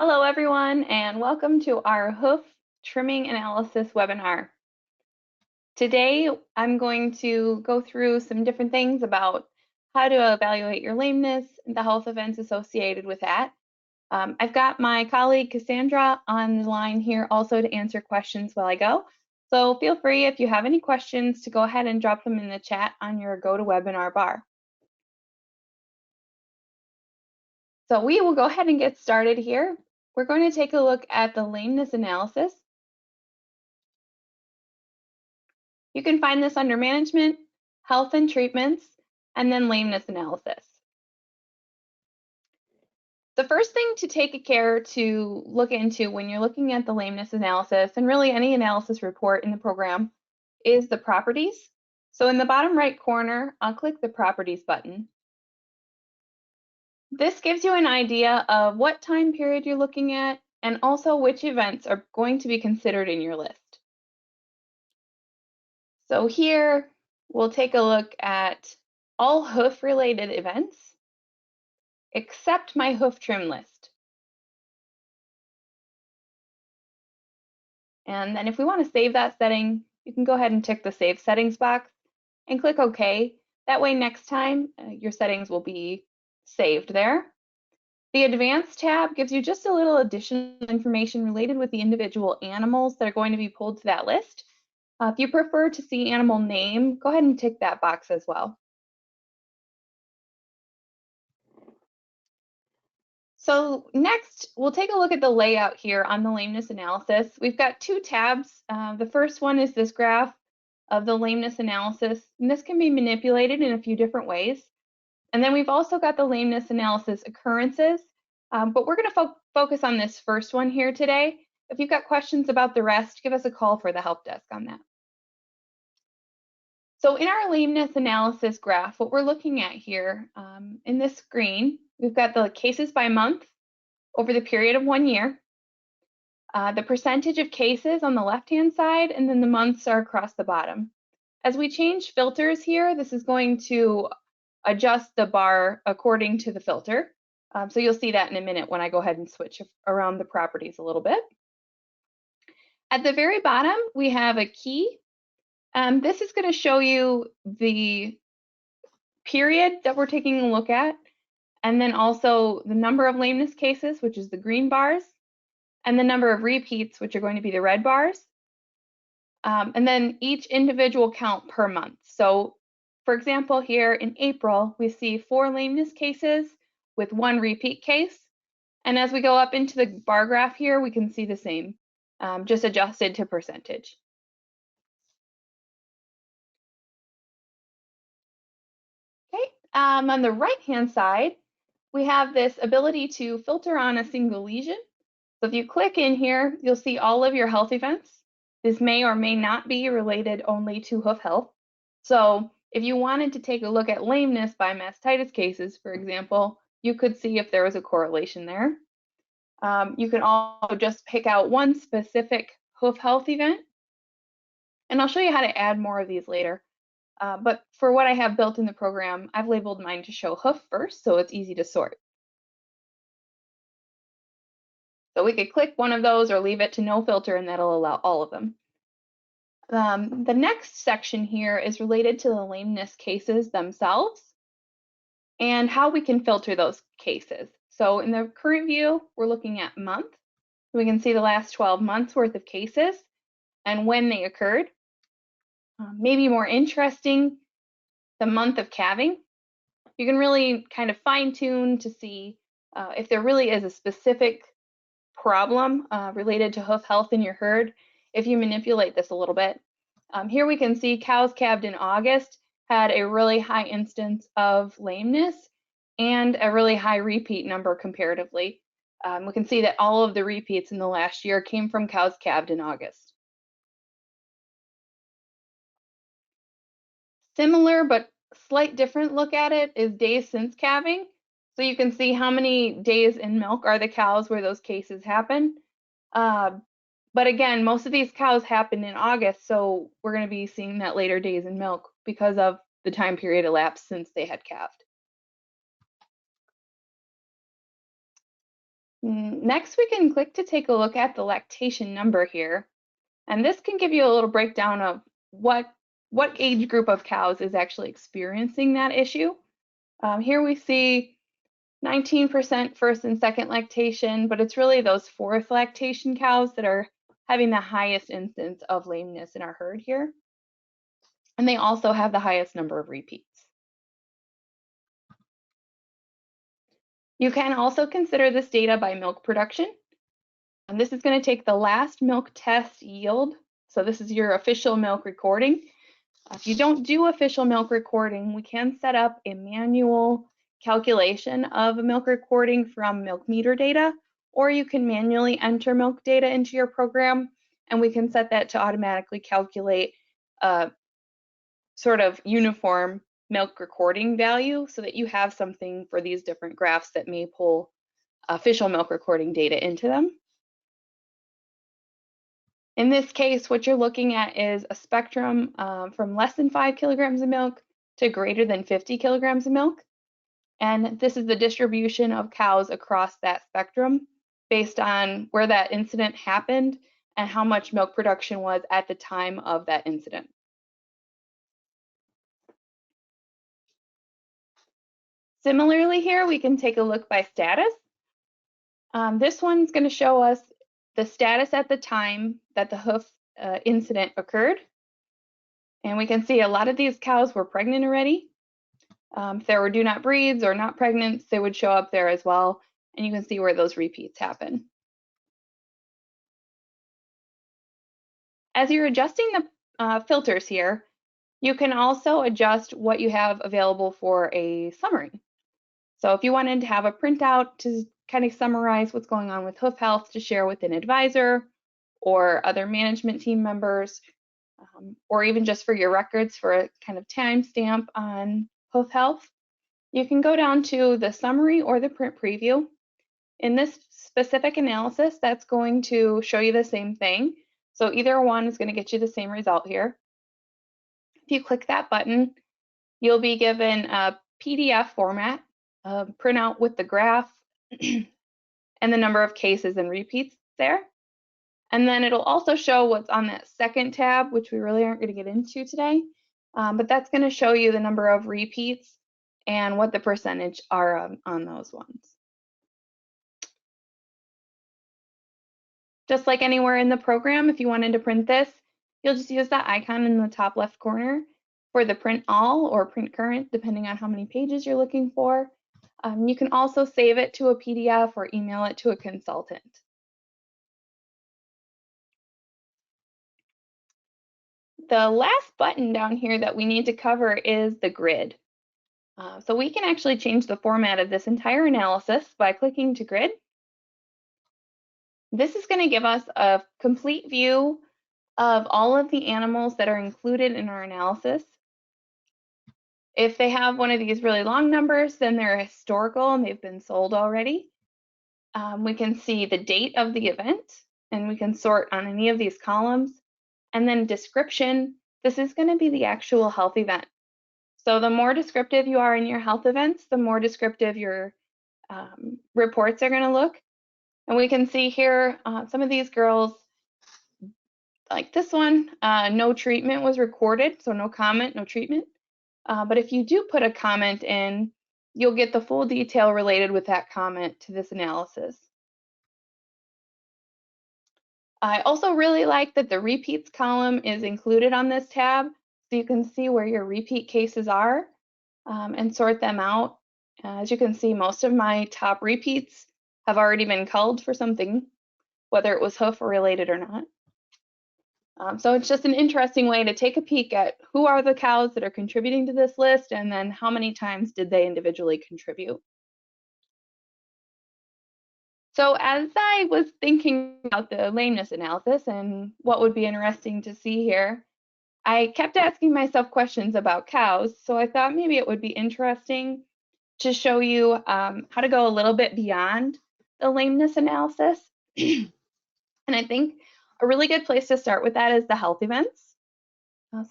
Hello everyone, and welcome to our hoof trimming analysis webinar. Today I'm going to go through some different things about how to evaluate your lameness and the health events associated with that. I've got my colleague Cassandra on the line here also to answer questions while I go. So feel free, if you have any questions, to go ahead and drop them in the chat on your GoToWebinar bar. So we will go ahead and get started here. We're going to take a look at the lameness analysis. You can find this under Management, Health and Treatments, and then Lameness Analysis. The first thing to take care to look into when you're looking at the lameness analysis, and really any analysis report in the program, is the properties. So in the bottom right corner, I'll click the Properties button. This gives you an idea of what time period you're looking at and also which events are going to be considered in your list. So here, we'll take a look at all hoof-related events, except my hoof trim list. And then if we want to save that setting, you can go ahead and tick the Save Settings box and click OK. That way next time, your settings will be saved there. The Advanced tab gives you just a little additional information related with the individual animals that are going to be pulled to that list. If you prefer to see animal name, go ahead and tick that box as well. So next, we'll take a look at the layout here on the lameness analysis. We've got two tabs. The first one is this graph of the lameness analysis, and this can be manipulated in a few different ways. And then we've also got the lameness analysis occurrences, but we're going to focus on this first one here today. If you've got questions about the rest, give us a call for the help desk on that. So in our lameness analysis graph, what we're looking at here in this screen, we've got the cases by month over the period of 1 year, the percentage of cases on the left-hand side, and then the months are across the bottom. As we change filters here, this is going to adjust the bar according to the filter. So you'll see that in a minute when I go ahead and switch around the properties a little bit. At the very bottom, we have a key. This is going to show you the period that we're taking a look at, and then also the number of lameness cases, which is the green bars, and the number of repeats, which are going to be the red bars, and then each individual count per month. So for example, here in April, we see 4 lameness cases with 1 repeat case. And as we go up into the bar graph here, we can see the same, just adjusted to percentage. Okay, on the right-hand side, we have this ability to filter on a single lesion. So if you click in here, you'll see all of your health events. This may or may not be related only to hoof health. So if you wanted to take a look at lameness by mastitis cases, for example, you could see if there was a correlation there. You can also just pick out one specific hoof health event. And I'll show you how to add more of these later. But for what I have built in the program, I've labeled mine to show hoof first, so it's easy to sort. So we could click one of those or leave it to no filter, and that'll allow all of them. The next section here is related to the lameness cases themselves and how we can filter those cases. So in the current view, we're looking at month. We can see the last 12 months worth of cases and when they occurred. Maybe more interesting, the month of calving. You can really kind of fine tune to see if there really is a specific problem related to hoof health in your herd if you manipulate this a little bit. Here we can see cows calved in August had a really high instance of lameness and a really high repeat number comparatively. We can see that all of the repeats in the last year came from cows calved in August. Similar but slight different look at it is days since calving. So you can see how many days in milk are the cows where those cases happen. But again, most of these cows happen in August, so we're going to be seeing that later days in milk because of the time period elapsed since they had calved. Next, we can click to take a look at the lactation number here. And this can give you a little breakdown of what age group of cows is actually experiencing that issue. Here we see 19% first and second lactation, but it's really those fourth lactation cows that are having the highest instance of lameness in our herd here. And they also have the highest number of repeats. You can also consider this data by milk production. And this is going to take the last milk test yield. So this is your official milk recording. If you don't do official milk recording, we can set up a manual calculation of a milk recording from milk meter data, or you can manually enter milk data into your program, and we can set that to automatically calculate a sort of uniform milk recording value so that you have something for these different graphs that may pull official milk recording data into them. In this case, what you're looking at is a spectrum from less than 5 kilograms of milk to greater than 50 kilograms of milk. And this is the distribution of cows across that spectrum based on where that incident happened and how much milk production was at the time of that incident. Similarly here, we can take a look by status. This one's going to show us the status at the time that the hoof incident occurred. And we can see a lot of these cows were pregnant already. If there were do not breeds or not pregnant, they would show up there as well. And you can see where those repeats happen. As you're adjusting the filters here, you can also adjust what you have available for a summary. So if you wanted to have a printout to kind of summarize what's going on with hoof health to share with an advisor or other management team members, or even just for your records for a kind of timestamp on hoof health, you can go down to the summary or the print preview. In this specific analysis, that's going to show you the same thing. So either one is going to get you the same result here. If you click that button, you'll be given a PDF format, a printout with the graph and the number of cases and repeats there. And then it'll also show what's on that second tab, which we really aren't going to get into today. But that's going to show you the number of repeats and what the percentage are on those ones. Just like anywhere in the program, if you wanted to print this, you'll just use that icon in the top left corner for the print all or print current, depending on how many pages you're looking for. You can also save it to a PDF or email it to a consultant. The last button down here that we need to cover is the grid. So we can actually change the format of this entire analysis by clicking to grid. This is going to give us a complete view of all of the animals that are included in our analysis. If they have one of these really long numbers, then they're historical and they've been sold already. We can see the date of the event, and we can sort on any of these columns. And then description, this is going to be the actual health event. So the more descriptive you are in your health events, the more descriptive your reports are going to look. And we can see here some of these girls, like this one, no treatment was recorded, so no comment, no treatment. But if you do put a comment in, you'll get the full detail related with that comment to this analysis. I also really like that the repeats column is included on this tab, so you can see where your repeat cases are and sort them out. As you can see, most of my top repeats have already been culled for something, whether it was hoof or related or not. So it's just an interesting way to take a peek at who are the cows that are contributing to this list, and then how many times did they individually contribute. So as I was thinking about the lameness analysis and what would be interesting to see here, I kept asking myself questions about cows. So I thought maybe it would be interesting to show you how to go a little bit beyond the lameness analysis. And I think a really good place to start with that is the health events.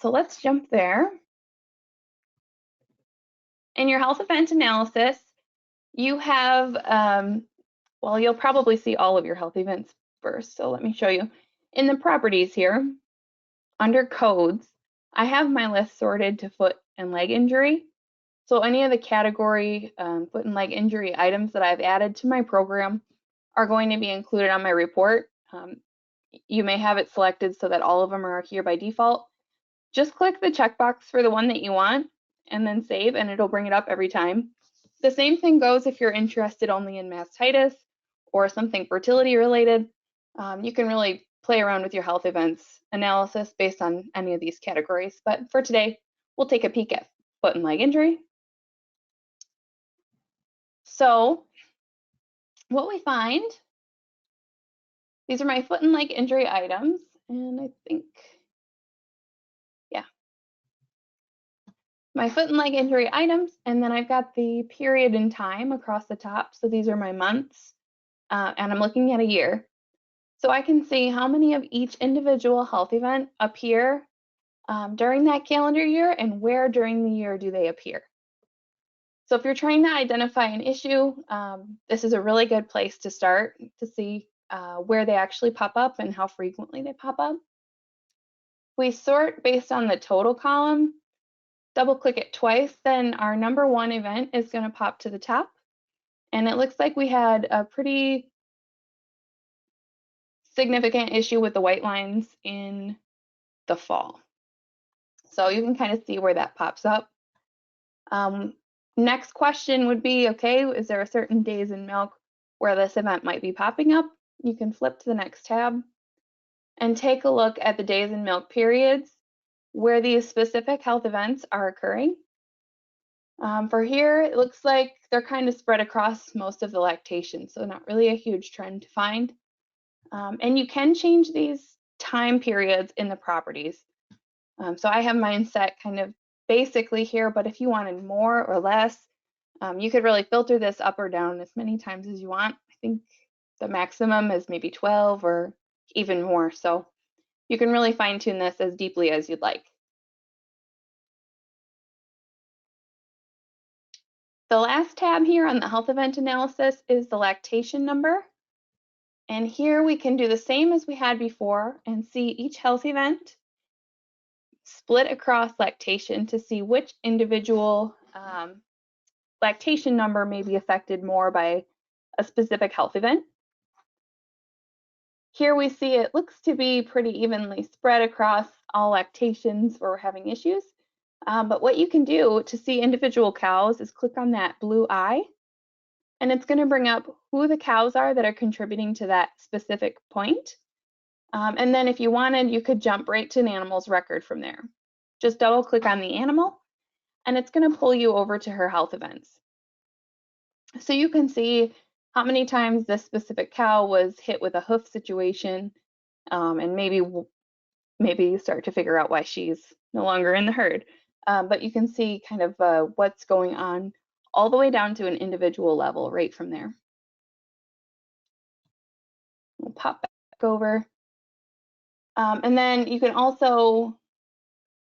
So let's jump there. In your health event analysis, you have well, you'll probably see all of your health events first. So let me show you. In the properties here, under codes, I have my list sorted to foot and leg injury. So any of the category foot and leg injury items that I've added to my program are going to be included on my report. You may have it selected so that all of them are here by default. Just click the checkbox for the one that you want and then save, and it'll bring it up every time. The same thing goes if you're interested only in mastitis or something fertility related. You can really play around with your health events analysis based on any of these categories. But for today, we'll take a peek at foot and leg injury. So what we find, these are my foot and leg injury items, and I think, yeah, my foot and leg injury items, and then I've got the period in time across the top. So these are my months, and I'm looking at a year. So I can see how many of each individual health event appear during that calendar year and where during the year do they appear. So if you're trying to identify an issue, this is a really good place to start to see where they actually pop up and how frequently they pop up. We sort based on the total column. Double click it twice, then our number one event is going to pop to the top. And it looks like we had a pretty significant issue with the white lines in the fall. So you can kind of see where that pops up. Next question would be, okay, is there a certain days in milk where this event might be popping up? You can flip to the next tab and take a look at the days in milk periods where these specific health events are occurring. For here, it looks like they're kind of spread across most of the lactation, so not really a huge trend to find. And you can change these time periods in the properties. So I have mine set kind of basically here, but if you wanted more or less, you could really filter this up or down as many times as you want. I think the maximum is maybe 12 or even more. So you can really fine tune this as deeply as you'd like. The last tab here on the health event analysis is the lactation number. And here we can do the same as we had before and see each health event split across lactation to see which individual lactation number may be affected more by a specific health event. Here we see it looks to be pretty evenly spread across all lactations where we're having issues. But what you can do to see individual cows is click on that blue eye, and it's going to bring up who the cows are that are contributing to that specific point. And then if you wanted, you could jump right to an animal's record from there. Just double click on the animal, and it's going to pull you over to her health events. So you can see how many times this specific cow was hit with a hoof situation, and maybe you start to figure out why she's no longer in the herd. But you can see kind of what's going on all the way down to an individual level right from there. We'll pop back over. And then you can also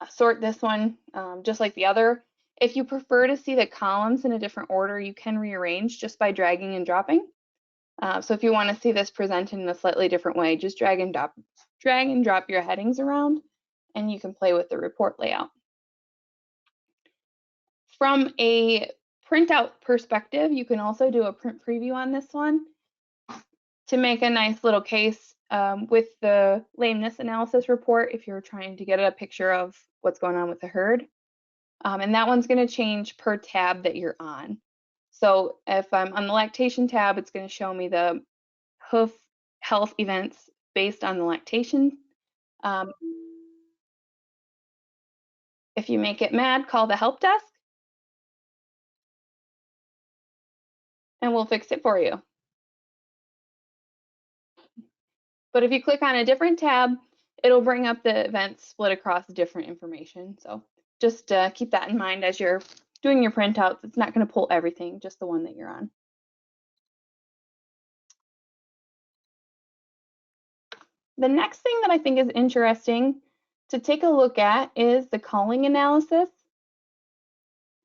sort this one just like the other. If you prefer to see the columns in a different order, you can rearrange just by dragging and dropping. So if you want to see this presented in a slightly different way, just drag and drop your headings around, and you can play with the report layout. From a printout perspective, you can also do a print preview on this one to make a nice little case with the lameness analysis report if you're trying to get a picture of what's going on with the herd. And that one's going to change per tab that you're on. So if I'm on the lactation tab, it's going to show me the hoof health events based on the lactation. If you make it mad, call the help desk and we'll fix it for you. But if you click on a different tab, it'll bring up the events split across different information. So just keep that in mind as you're doing your printouts. It's not going to pull everything, just the one that you're on. The next thing that I think is interesting to take a look at is the calling analysis.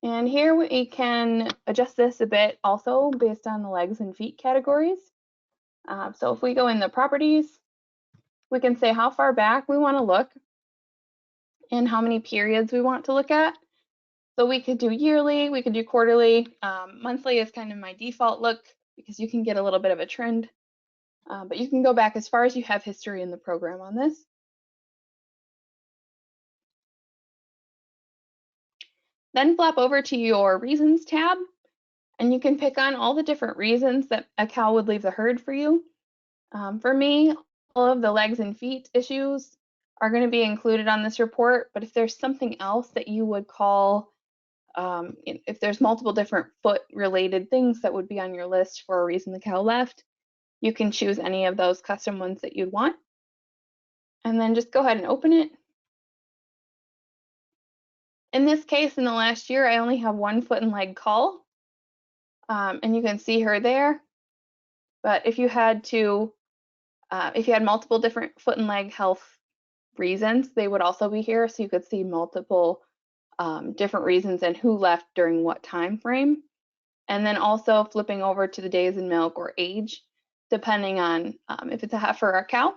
And here we can adjust this a bit also based on the legs and feet categories. So if we go in the properties, we can say how far back we want to look and how many periods we want to look at. So we could do yearly, we could do quarterly. Monthly is kind of my default look because you can get a little bit of a trend, but you can go back as far as you have history in the program on this. Then flap over to your reasons tab, and you can pick on all the different reasons that a cow would leave the herd for you. For me, all of the legs and feet issues are going to be included on this report, but if there's something else that you would call, if there's multiple different foot related things that would be on your list for a reason the cow left, you can choose any of those custom ones that you'd want. And then just go ahead and open it. In this case, in the last year, I only have 1 foot and leg cull, and you can see her there. But if you had to, if you had multiple different foot and leg health reasons, they would also be here, so you could see multiple different reasons and who left during what time frame. And then also flipping over to the days in milk or age, depending on if it's a heifer or a cow.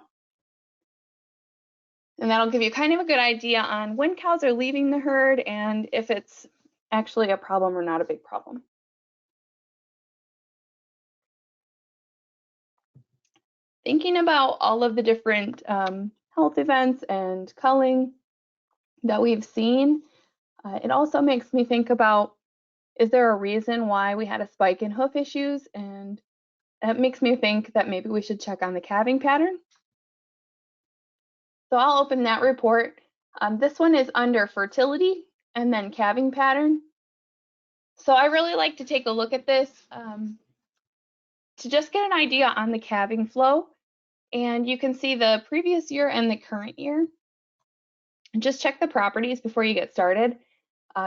And that'll give you kind of a good idea on when cows are leaving the herd and if it's actually a problem or not a big problem. Thinking about all of the different health events and culling that we've seen, it also makes me think about, is there a reason why we had a spike in hoof issues? And it makes me think that maybe we should check on the calving pattern. So I'll open that report. This one is under fertility and then calving pattern. So I really like to take a look at this to just get an idea on the calving flow. And you can see the previous year and the current year. And just check the properties before you get started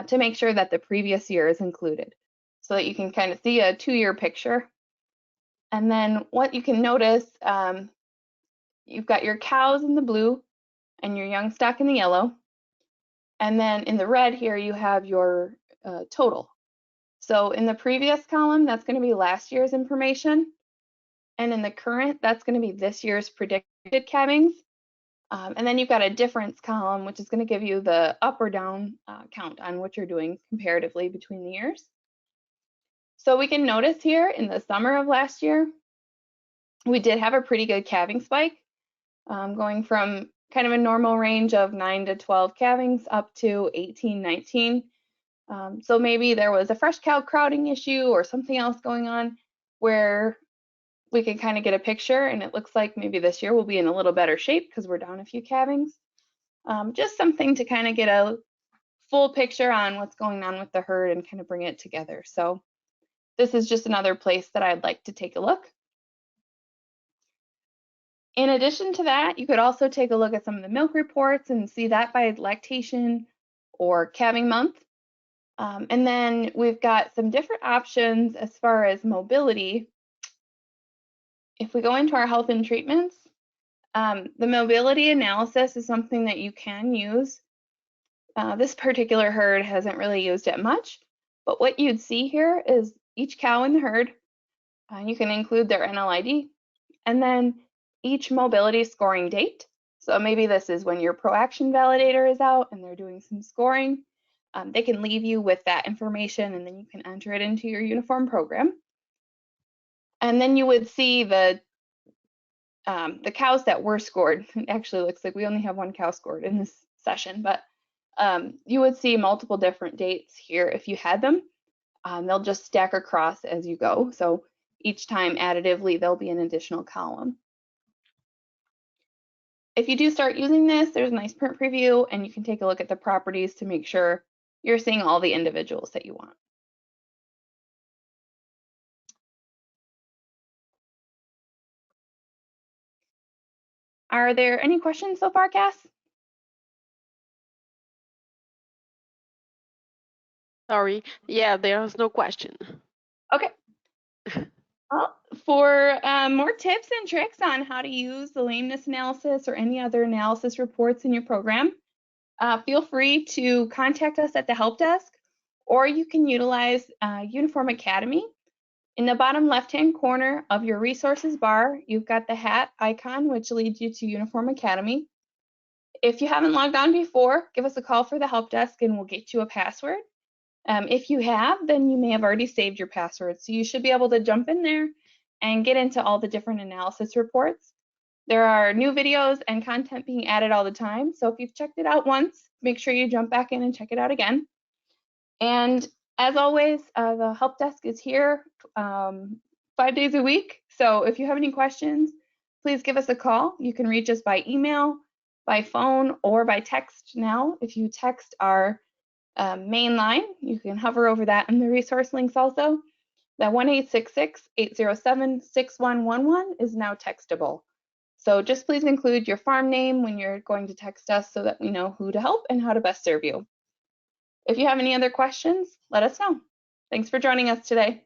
to make sure that the previous year is included so that you can kind of see a 2-year picture. And then what you can notice, you've got your cows in the blue and your young stock in the yellow. And then in the red here, you have your total. So in the previous column, that's going to be last year's information. And in the current, that's going to be this year's predicted calvings. And then you've got a difference column, which is going to give you the up or down count on what you're doing comparatively between the years. So we can notice here in the summer of last year, we did have a pretty good calving spike, going from kind of a normal range of 9 to 12 calvings up to 18, 19. So maybe there was a fresh cow crowding issue or something else going on where we can kind of get a picture, and it looks like maybe this year we'll be in a little better shape because we're down a few calvings. Just something to kind of get a full picture on what's going on with the herd and kind of bring it together. So this is just another place that I'd like to take a look. In addition to that, you could also take a look at some of the milk reports and see that by lactation or calving month. And then we've got some different options as far as mobility. If we go into our health and treatments, the mobility analysis is something that you can use. This particular herd hasn't really used it much, but what you'd see here is each cow in the herd. You can include their NLID, and then each mobility scoring date. So maybe this is when your ProAction validator is out and they're doing some scoring. They can leave you with that information, and then you can enter it into your uniform program. And then you would see the cows that were scored. It actually looks like we only have 1 cow scored in this session, but you would see multiple different dates here if you had them. They'll just stack across as you go. So each time additively, there'll be an additional column. If you do start using this, there's a nice print preview, and you can take a look at the properties to make sure you're seeing all the individuals that you want. Are there any questions so far, Cass? Sorry. Yeah, there's no question. Okay. Well, for more tips and tricks on how to use the lameness analysis or any other analysis reports in your program, feel free to contact us at the help desk, or you can utilize Uniform Academy. In the bottom left-hand corner of your resources bar, you've got the hat icon, which leads you to Uniform Academy. If you haven't logged on before, give us a call for the help desk and we'll get you a password. If you have, then you may have already saved your password. So you should be able to jump in there and get into all the different analysis reports. There are new videos and content being added all the time. So if you've checked it out once, make sure you jump back in and check it out again. And as always, the help desk is here 5 days a week. So if you have any questions, please give us a call. You can reach us by email, by phone, or by text now. If you text our main line, you can hover over that in the resource links also. That 1-866-807-6111 is now textable. So just please include your farm name when you're going to text us so that we know who to help and how to best serve you. If you have any other questions, let us know. Thanks for joining us today.